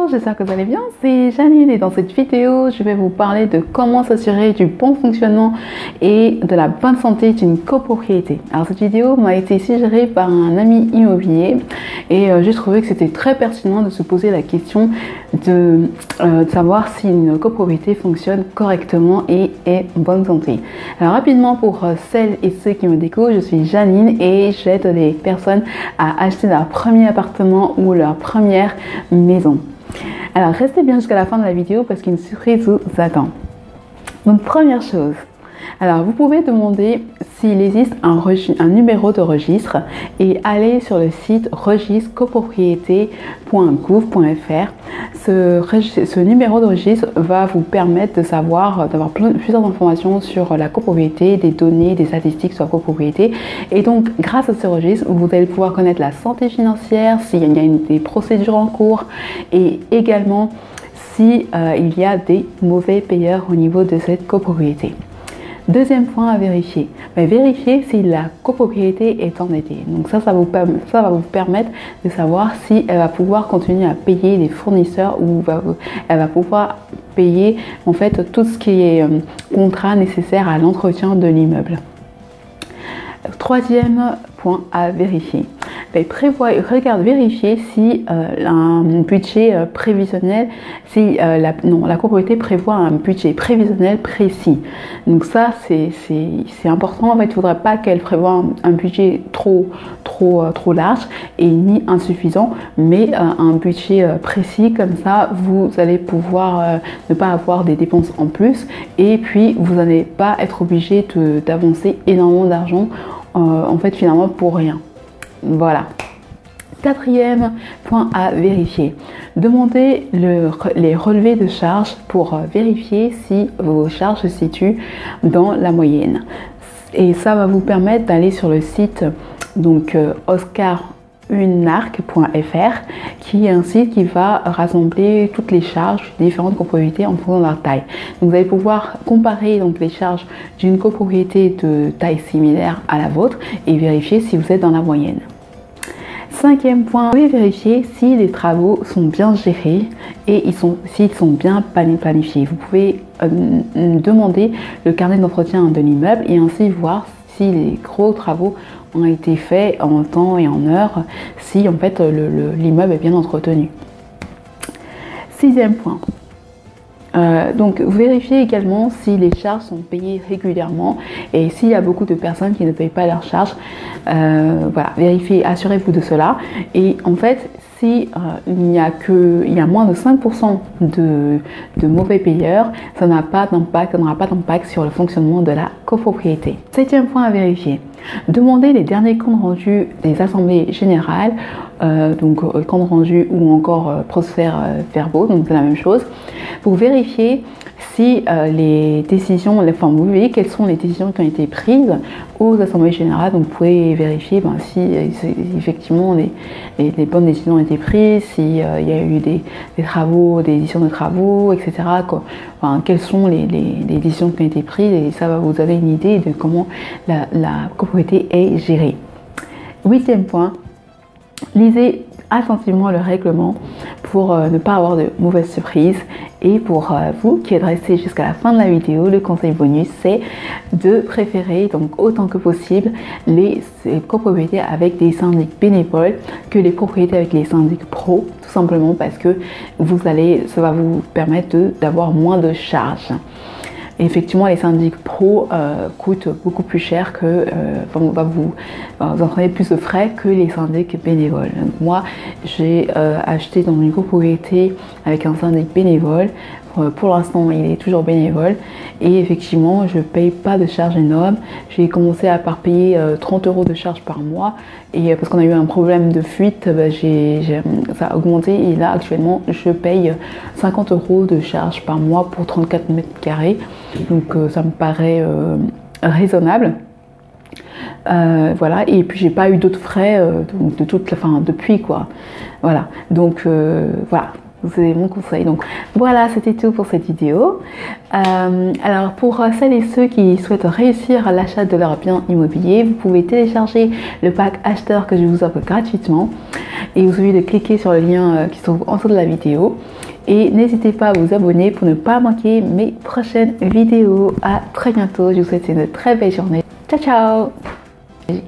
Bonjour, j'espère que vous allez bien, c'est Janine et dans cette vidéo, je vais vous parler de comment s'assurer du bon fonctionnement et de la bonne santé d'une copropriété. Alors cette vidéo m'a été suggérée par un ami immobilier et j'ai trouvé que c'était très pertinent de se poser la question de savoir si une copropriété fonctionne correctement et est en bonne santé. Alors rapidement pour celles et ceux qui me découvrent, je suis Janine et j'aide les personnes à acheter leur premier appartement ou leur première maison. Alors restez bien jusqu'à la fin de la vidéo parce qu'une surprise vous attend. Donc première chose, alors vous pouvez demander s'il existe un numéro de registre et aller sur le site registre-copropriété.gouv.fr. Ce numéro de registre va vous permettre de savoir, d'avoir plusieurs informations sur la copropriété, des données, des statistiques sur la copropriété. Et donc grâce à ce registre, vous allez pouvoir connaître la santé financière, s'il y a des procédures en cours et également si il y a des mauvais payeurs au niveau de cette copropriété. Deuxième point à vérifier, vérifier si la copropriété est endettée. Donc ça va vous permettre de savoir si elle va pouvoir continuer à payer les fournisseurs ou elle va pouvoir payer en fait tout ce qui est contrat nécessaire à l'entretien de l'immeuble. Troisième point à vérifier. Vérifier si un budget prévisionnel, si la copropriété prévoit un budget prévisionnel précis. Donc ça c'est important. En fait, il ne faudrait pas qu'elle prévoie un budget trop large et ni insuffisant, mais un budget précis, comme ça vous allez pouvoir ne pas avoir des dépenses en plus et puis vous n'allez pas être obligé d'avancer énormément d'argent en fait finalement pour rien. Voilà. Quatrième point à vérifier. Demandez les relevés de charges pour vérifier si vos charges se situent dans la moyenne. Et ça va vous permettre d'aller sur le site donc oscarunarc.fr qui est un site qui va rassembler toutes les charges des différentes copropriétés en fonction de leur taille. Donc vous allez pouvoir comparer donc les charges d'une copropriété de taille similaire à la vôtre et vérifier si vous êtes dans la moyenne. Cinquième point, vous pouvez vérifier si les travaux sont bien gérés et s'ils sont bien planifiés. Vous pouvez demander le carnet d'entretien de l'immeuble et ainsi voir si les gros travaux ont été faits en temps et en heure, si en fait l'immeuble est bien entretenu. Sixième point. Donc vérifiez également si les charges sont payées régulièrement et s'il y a beaucoup de personnes qui ne payent pas leurs charges. Voilà, vérifiez, assurez-vous de cela. Et en fait, si il y a moins de 5% de mauvais payeurs, ça n'aura pas d'impact sur le fonctionnement de la copropriété. Septième point à vérifier. Demandez les derniers comptes rendus des assemblées générales, donc comptes rendus ou encore procès-verbaux, donc c'est la même chose, pour vérifier si les décisions, vous voyez quelles sont les décisions qui ont été prises aux assemblées générales. Donc vous pouvez vérifier si effectivement les bonnes décisions ont été prises, s'il y a eu des travaux, des décisions de travaux, etc. Quelles sont les décisions qui ont été prises et ça va vous donner une idée de comment la copropriété est gérée. Huitième point, lisez attentivement le règlement pour ne pas avoir de mauvaises surprises. Et pour vous qui êtes resté jusqu'à la fin de la vidéo, le conseil bonus c'est de préférer donc autant que possible les copropriétés avec des syndics bénévoles que les propriétés avec les syndics pro, tout simplement parce que ça va vous permettre d'avoir moins de charges. Et effectivement, les syndics pro coûtent beaucoup plus cher vous entraîner plus de frais que les syndics bénévoles. Donc moi, j'ai acheté dans une copropriété avec un syndic bénévole. Pour l'instant, il est toujours bénévole et effectivement, je ne paye pas de charges énormes. J'ai commencé à payer 30 € de charges par mois et parce qu'on a eu un problème de fuite, ça a augmenté et là actuellement, je paye 50 € de charges par mois pour 34 mètres carrés. Donc ça me paraît raisonnable. Voilà, et puis j'ai pas eu d'autres frais depuis quoi. Voilà, donc voilà. C'est mon conseil. Donc voilà, c'était tout pour cette vidéo. Alors pour celles et ceux qui souhaitent réussir à l'achat de leur bien immobilier, vous pouvez télécharger le pack acheteur que je vous offre gratuitement. Et vous suffit de cliquer sur le lien qui se trouve en dessous de la vidéo. Et n'hésitez pas à vous abonner pour ne pas manquer mes prochaines vidéos. À très bientôt. Je vous souhaite une très belle journée. Ciao, ciao!